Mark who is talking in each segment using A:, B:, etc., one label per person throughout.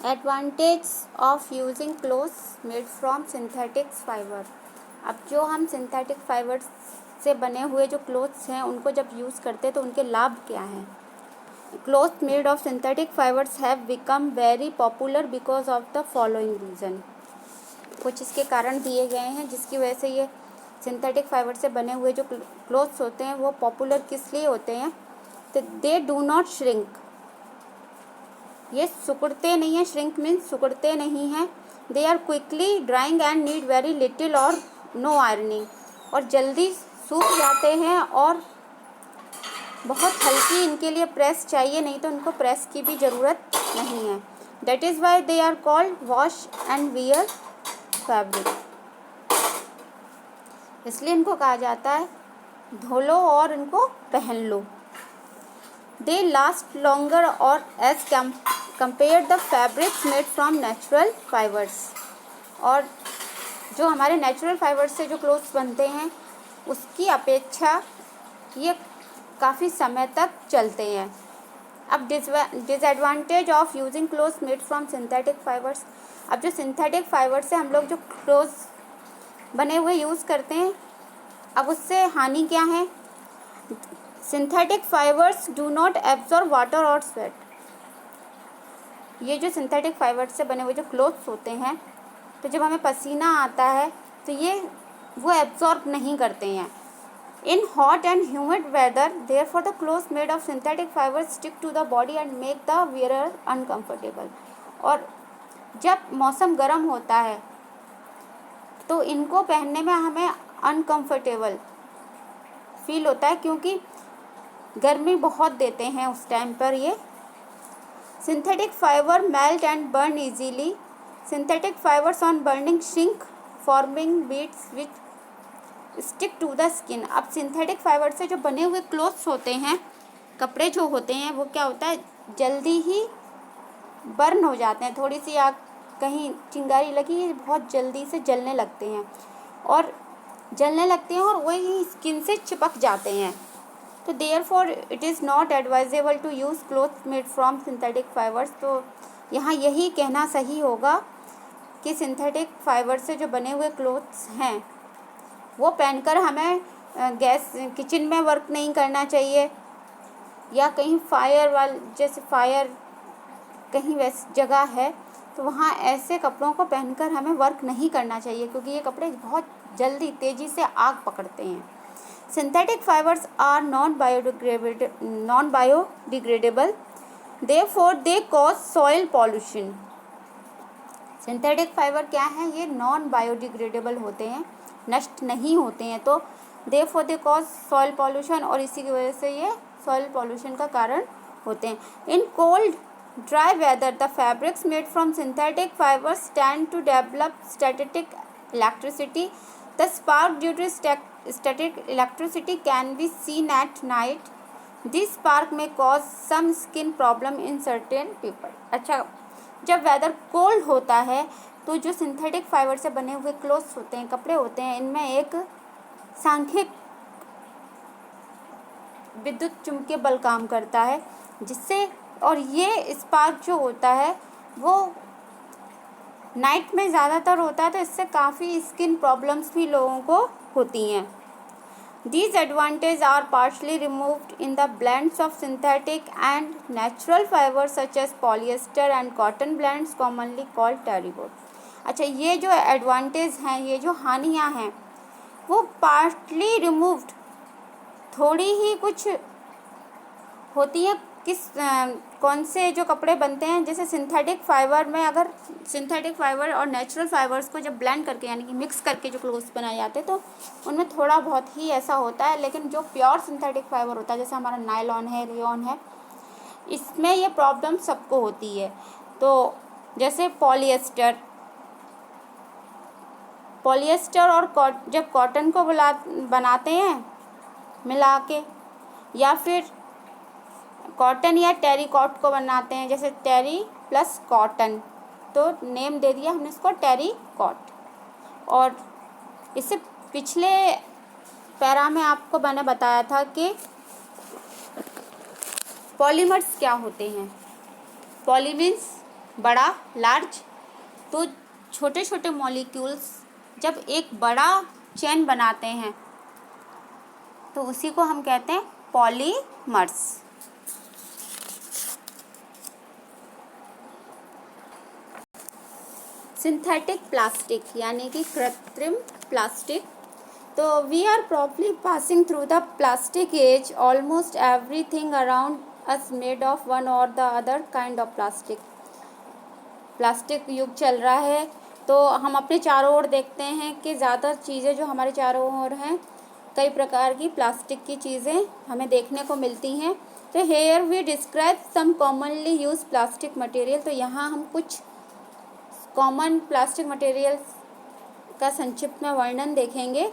A: Advantage of using clothes made from synthetic fibre. अब जो हम सिंथेटिक फाइबर से बने हुए जो क्लोथ्स हैं उनको जब यूज़ करते हैं तो उनके लाभ क्या हैं। Clothes made of synthetic fibres have become very popular because of the following reason. कुछ इसके कारण दिए गए हैं जिसकी वजह से ये सिंथेटिक फाइबर से बने हुए जो क्लोथ्स होते हैं वो पॉपुलर किस लिए होते हैं। तो दे डू नॉट श्रिंक, ये सिकुड़ते नहीं हैं। श्रिंक मीन्स सिकुड़ते नहीं हैं। They are quickly drying and need very little or no ironing, और जल्दी सूख जाते हैं और बहुत हल्की इनके लिए प्रेस चाहिए, नहीं तो इनको प्रेस की भी ज़रूरत नहीं है। That is why they are called wash and wear fabric, इसलिए इनको कहा जाता है धो लो और इनको पहन लो। दे लास्ट लॉन्गर और as compare the fabrics made from natural fibres, और जो हमारे नेचुरल फाइबर्स से जो क्लोथ्स बनते हैं उसकी अपेक्षा ये काफ़ी समय तक चलते हैं। अब disadvantage of using clothes made from synthetic fibres. अब जो सिंथेटिक फाइबर से हम लोग जो क्लोथ्स बने हुए यूज़ करते हैं, अब उससे हानि क्या है। Synthetic fibres do not absorb water और स्वेट। ये जो सिंथेटिक फाइबर से बने हुए जो क्लोथ्स होते हैं, तो जब हमें पसीना आता है तो ये वो एब्जॉर्ब नहीं करते हैं। In hot and humid weather therefore the clothes made of synthetic fibres stick to the body and make the wearer uncomfortable. और जब मौसम गर्म होता है तो इनको पहनने में हमें अनकम्फर्टेबल फील होता है, क्योंकि गर्मी बहुत देते हैं उस टाइम पर ये। Synthetic fibre melt and burn easily. Synthetic fibres on burning shrink forming beads which stick to the skin. अब सिंथेटिक फाइबर से जो बने हुए क्लोथ्स होते हैं, कपड़े जो होते हैं, वो क्या होता है, जल्दी ही बर्न हो जाते हैं। थोड़ी सी आग, कहीं चिंगारी लगी, बहुत जल्दी से जलने लगते हैं और वही स्किन से चिपक जाते हैं। तो therefore it is not advisable to use clothes made from synthetic fibres. तो यहाँ यही कहना सही होगा कि सिंथेटिक फाइबर से जो बने हुए क्लोथ्स हैं वो पहनकर हमें गैस किचन में वर्क नहीं करना चाहिए, या कहीं जैसे फायर कहीं वैसी जगह है तो वहाँ ऐसे कपड़ों को पहनकर हमें वर्क नहीं करना चाहिए, क्योंकि ये कपड़े बहुत जल्दी तेज़ी से आग पकड़ते हैं। Synthetic fibres are non biodegradable, therefore they cause soil pollution. Synthetic fibre क्या है, ये नॉन बायोडिग्रेडेबल होते हैं, नष्ट नहीं होते हैं, तो therefore they cause soil pollution, और इसी की वजह से ये सॉइल पॉल्यूशन का कारण होते हैं। In cold dry weather the fabrics made from synthetic fibres tend to develop static electricity. The spark due to static electricity can be seen at night. This spark may cause some skin problem in certain people. अच्छा, जब weather cold होता है तो जो synthetic fibre से बने हुए clothes होते हैं, कपड़े होते हैं, इनमें एक सांख्यिक विद्युत चुंबकीय बल काम करता है, जिससे, और ये स्पार्क जो होता है वो नाइट में ज़्यादातर होता है, तो इससे काफ़ी स्किन प्रॉब्लम्स भी लोगों को होती हैं। These advantages are partially removed in the blends of synthetic and natural fibers such as polyester and cotton blends commonly called terry board. अच्छा, ये जो एडवांटेज हैं, ये जो हानियाँ हैं, वो पार्टली रिमूव्ड, थोड़ी ही कुछ होती है। कौन से जो कपड़े बनते हैं, जैसे सिंथेटिक फाइबर में, अगर सिंथेटिक फाइबर और नेचुरल फाइबर्स को जब ब्लेंड करके यानी कि मिक्स करके जो क्लोथ्स बनाए जाते हैं तो उनमें थोड़ा बहुत ही ऐसा होता है, लेकिन जो प्योर सिंथेटिक फाइबर होता है, जैसे हमारा नायलॉन है, रेयॉन है, इसमें ये प्रॉब्लम सबको होती है। तो जैसे पॉलिएस्टर और जब कॉटन को बनाते हैं मिला के, या फिर कॉटन या टेरी कॉट को बनाते हैं, जैसे टेरी प्लस कॉटन, तो नेम दे दिया हमने इसको टेरी कॉट। और इससे पिछले पैरा में आपको मैंने बताया था कि पॉलीमर्स क्या होते हैं। पॉली मीन्स बड़ा, लार्ज। तो छोटे छोटे मॉलिक्यूल्स जब एक बड़ा चेन बनाते हैं तो उसी को हम कहते हैं पॉलीमर्स। सिंथेटिक प्लास्टिक यानी कि कृत्रिम प्लास्टिक। तो we are probably passing through the plastic age. Almost everything around us made of one or the other kind of plastic. Plastic युग चल रहा है तो हम अपने चारों ओर देखते हैं कि ज़्यादा चीज़ें जो हमारे चारों ओर हैं, कई प्रकार की प्लास्टिक की चीज़ें हमें देखने को मिलती हैं। तो here we describe some commonly use plastic material. तो यहाँ हम कुछ कॉमन प्लास्टिक मटेरियल्स का संक्षिप्त में वर्णन देखेंगे।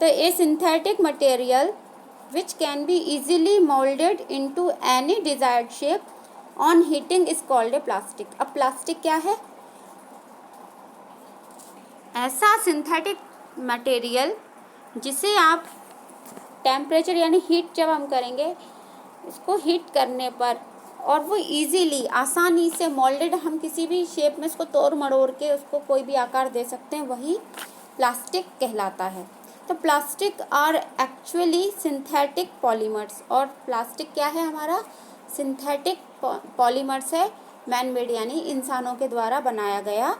A: तो a synthetic material which can be easily moulded into any desired shape on heating is called a plastic. अब प्लास्टिक क्या है? ऐसा सिंथेटिक मटेरियल जिसे आप टेम्परेचर यानी हीट जब हम करेंगे, इसको हीट करने पर और वो इजीली आसानी से मोल्डेड, हम किसी भी शेप में इसको तोड़ मरोड़ के उसको कोई भी आकार दे सकते हैं, वही प्लास्टिक कहलाता है। तो plastic are actually synthetic polymers. और प्लास्टिक क्या है? हमारा सिंथेटिक पॉलीमर्स है, मैन मेड यानी इंसानों के द्वारा बनाया गया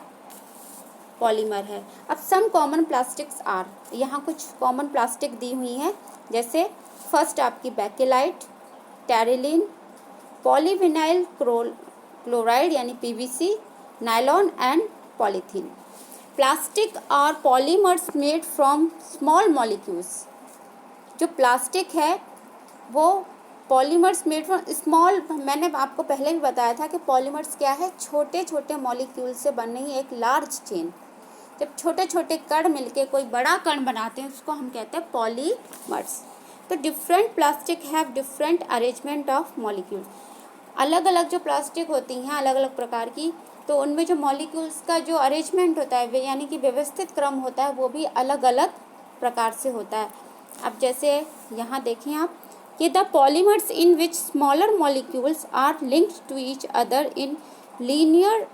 A: पॉलीमर है। अब सम कॉमन प्लास्टिक्स आर, यहाँ कुछ कॉमन प्लास्टिक दी हुई हैं। जैसे फर्स्ट आपकी बेकेलाइट, टेरिलिन, पॉलीविनाइल क्लोराइड यानी PVC, nylon and polythene. Plastic are polymers made from small molecules. जो प्लास्टिक है वो पॉलीमर्स मेड फ्रॉम स्मॉल, मैंने आपको पहले भी बताया था कि पॉलीमर्स क्या है? छोटे छोटे मॉलिक्यूल से बनी एक लार्ज चेन। जब छोटे छोटे कण मिलके कोई बड़ा कण बनाते हैं उसको हम कहते हैं पॉलीमर्स। तो different plastic have different arrangement of molecules. अलग अलग जो प्लास्टिक होती हैं अलग अलग प्रकार की, तो उनमें जो मॉलिक्यूल्स का जो अरेंजमेंट होता है वे यानी कि व्यवस्थित क्रम होता है वो भी अलग अलग प्रकार से होता है। अब जैसे यहाँ देखें आप कि the polymers in which smaller molecules are linked to each other in linear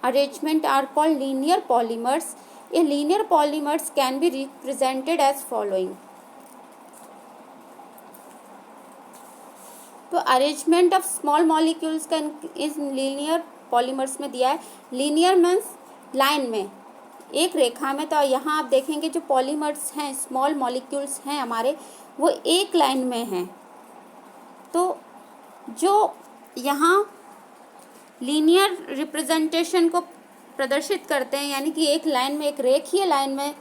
A: arrangement are called linear polymers. A linear polymers can be represented as following. तो अरेंजमेंट ऑफ स्मॉल मॉलिक्यूल्स का इस लीनियर पॉलीमर्स में दिया है। Linear means line में, एक रेखा में। तो यहाँ आप देखेंगे जो पॉलीमर्स हैं, स्मॉल मॉलिक्यूल्स हैं हमारे, वो एक लाइन में हैं। तो जो यहाँ लीनियर रिप्रेजेंटेशन को प्रदर्शित करते हैं यानी कि एक लाइन में, एक रेखीय लाइन में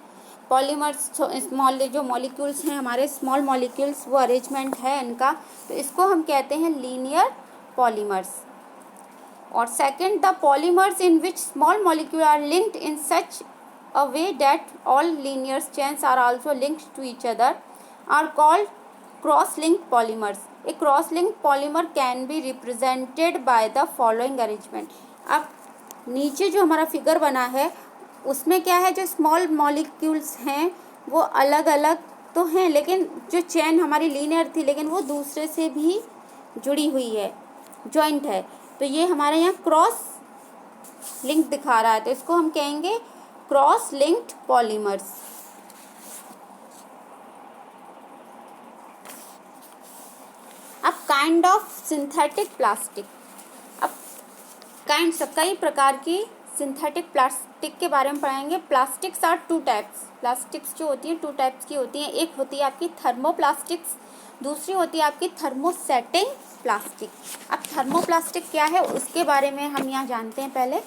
A: पॉलीमर्स स्मॉल जो मॉलिक्यूल्स हैं हमारे स्मॉल मॉलिक्यूल्स, वो अरेंजमेंट है इनका, तो इसको हम कहते हैं लीनियर पॉलीमर्स। और second, the polymers in which small molecule are linked in such a way that all linear chains are also linked to each other are called cross link polymers. A cross link polymer can be represented by the following arrangement. अब नीचे जो हमारा figure बना है उसमें क्या है? जो स्मॉल मॉलिक्यूल्स हैं वो अलग अलग तो हैं, लेकिन जो चेन हमारी लीनियर थी लेकिन वो दूसरे से भी जुड़ी हुई है, जॉइंट है। तो ये हमारे यहाँ क्रॉस लिंक दिखा रहा है, तो इसको हम कहेंगे क्रॉस लिंक्ड पॉलीमर्स। अब काइंड ऑफ सिंथेटिक प्लास्टिक। अब काइंड्स, कई प्रकार की सिंथेटिक प्लास्टिक के बारे में पढ़ाएंगे। Plastics are two types. Plastics जो होती हैं टू टाइप्स की होती हैं। एक होती है आपकी थर्मोप्लास्टिक्स, दूसरी होती है आपकी थर्मोसेटिंग प्लास्टिक। अब थर्मोप्लास्टिक क्या है उसके बारे में हम यहाँ जानते हैं पहले।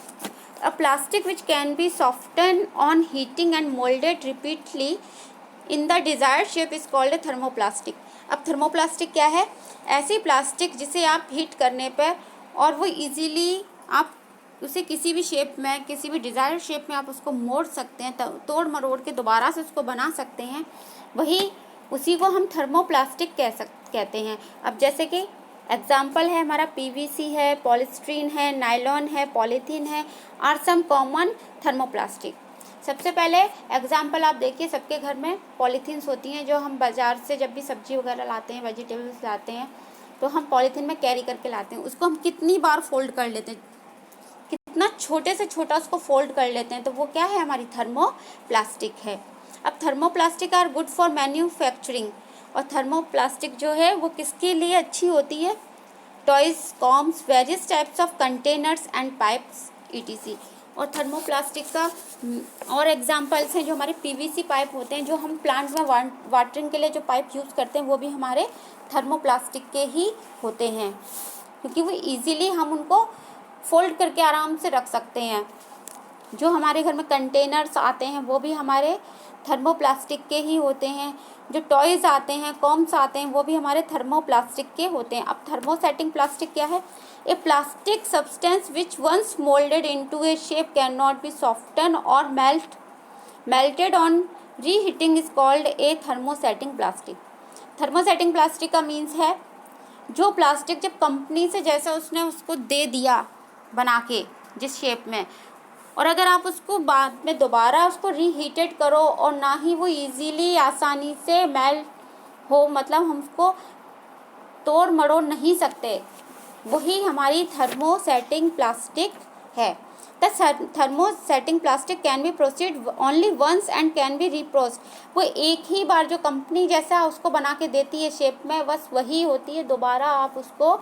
A: अ plastic which can B soften on heating and moulded repeatedly in the desired shape is called A thermoplastic. अब थर्मोप्लास्टिक क्या है? ऐसी प्लास्टिक जिसे आप हीट करने पर और वो इजीली आप उसे किसी भी शेप में, किसी भी डिज़ायर्ड शेप में आप उसको मोड़ सकते हैं, तोड़ मरोड़ के दोबारा से उसको बना सकते हैं, वही उसी को हम थर्मोप्लास्टिक कहते हैं। अब जैसे कि एग्जाम्पल है हमारा पीवीसी है, पॉलीस्टीरीन है, नायलॉन है, पॉलीथीन है, आर सम कॉमन थर्मोप्लास्टिक। सबसे पहले एग्जाम्पल आप देखिए, सबके घर में पॉलीथीन्स होती हैं जो हम बाज़ार से जब भी सब्जी वगैरह लाते हैं, वेजिटेबल्स लाते हैं, तो हम पॉलीथीन में कैरी करके लाते हैं। उसको हम कितनी बार फोल्ड कर लेते हैं, कितना छोटे से छोटा उसको फोल्ड कर लेते हैं, तो वो क्या है, हमारी थर्मोप्लास्टिक है। अब thermoplastic are good for manufacturing, और थर्मोप्लास्टिक जो है वो किसके लिए अच्छी होती है, toys, combs, various types of containers and pipes ETC। और थर्मोप्लास्टिक का और एग्जांपल्स हैं जो हमारे PVC पाइप होते हैं, जो हम प्लांट में वाटरिंग के लिए जो पाइप यूज़ करते हैं वो भी हमारे थर्मोप्लास्टिक के ही होते हैं, क्योंकि वो इजीली हम उनको फोल्ड करके आराम से रख सकते हैं। जो हमारे घर में कंटेनर्स आते हैं वो भी हमारे थर्मोप्लास्टिक के ही होते हैं। जो टॉयज़ आते हैं, कॉम्स आते हैं, वो भी हमारे थर्मोप्लास्टिक के होते हैं। अब थर्मोसेटिंग प्लास्टिक क्या है, a plastic substance which once moulded into a shape can not be soften or melted on reheating is called a thermosetting plastic. Thermosetting plastic का मीन्स है जो प्लास्टिक जब कंपनी से जैसा उसने उसको दे दिया बना के जिस शेप में, और अगर आप उसको बाद में दोबारा उसको रीहीटेड करो और ना ही वो इजीली आसानी से मेल्ट हो, मतलब हम उसको तोड़ मरोड़ नहीं सकते, वही हमारी थर्मोसेटिंग प्लास्टिक है। The thermosetting plastic can be processed only once and can be reprocessed. वो एक ही बार जो कंपनी जैसा उसको बना के देती है शेप में, बस वही होती है, दोबारा आप उसको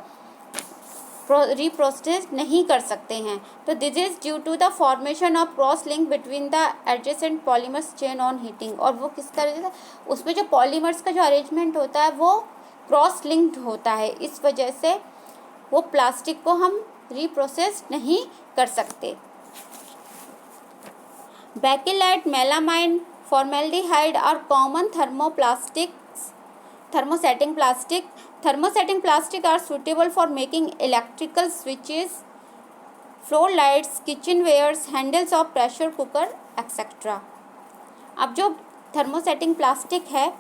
A: रिप्रोसेस नहीं कर सकते हैं। तो this is due to the formation of cross link between the adjacent polymers chain on heating. और वो किस तरह से, उसमें जो पॉलीमर्स का जो अरेंजमेंट होता है वो क्रॉस लिंक्ड होता है, इस वजह से वो प्लास्टिक को हम रिप्रोसेस नहीं कर सकते। Bakelite, melamine, formaldehyde are common thermosetting plastic. Thermosetting plastic are suitable for making electrical switches, floor lights, kitchenwares, handles of pressure cooker, etc. अब जो थर्मोसेटिंग प्लास्टिक है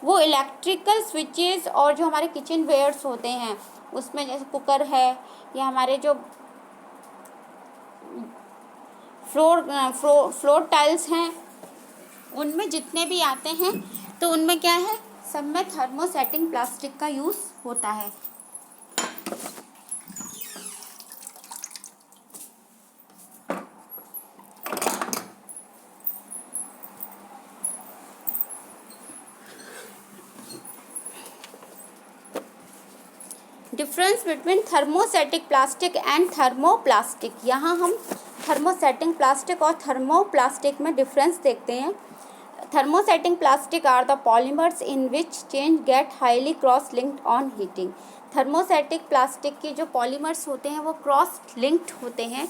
A: वो इलेक्ट्रिकल स्विचेस और जो हमारे किचन वेयर्स होते हैं उसमें, जैसे कुकर है या हमारे जो फ्लोर टाइल्स हैं, उनमें जितने भी आते हैं तो उनमें क्या है, सब में थर्मोसेटिंग प्लास्टिक का यूज़ होता है। Difference between thermosetting plastic and thermoplastic. यहाँ हम थर्मोसेटिंग प्लास्टिक और थर्मोप्लास्टिक में डिफरेंस देखते हैं। Thermosetting plastic are the polymers in which chains get highly cross linked on heating. Thermosetting plastic के जो पॉलीमर्स होते हैं वो क्रॉस लिंक्ड होते हैं।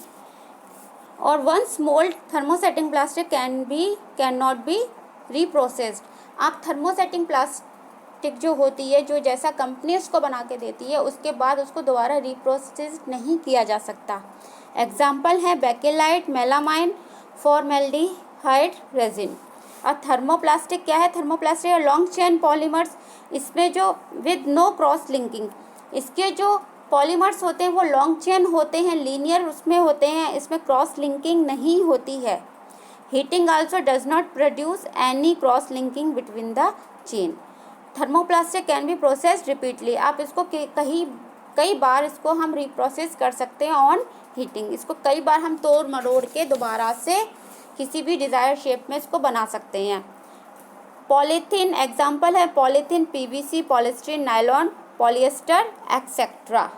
A: और once mould thermosetting plastic can not be reprocessed. आप थर्मोसेटिंग प्लास्टिक जो होती है, जो जैसा कंपनी उसको बना के देती है, उसके बाद उसको दोबारा रिप्रोसेस नहीं किया जा सकता। एग्जाम्पल है बेकेलाइट, मेलामाइन, फॉर्मेल्डिहाइड, रेजिन। और थर्मोप्लास्टिक क्या है, थर्मोप्लास्टिक लॉन्ग चेन पॉलीमर्स, इसमें जो विद नो क्रॉस लिंकिंग, इसके जो पॉलीमर्स होते हैं वो लॉन्ग चेन होते हैं, लीनियर उसमें होते हैं, इसमें क्रॉस लिंकिंग नहीं होती है। Heating also does not produce any cross linking between the chain. Thermoplastic can be processed repeatedly. आप इसको कई बार इसको हम रिप्रोसेस कर सकते हैं ऑन हीटिंग। इसको कई बार हम तोड़ मरोड़ के दोबारा से किसी भी डिज़ायर शेप में इसको बना सकते हैं। पॉलीथीन एग्जाम्पल है polythene, PVC, polystyrene, nylon, polyester, etcetera.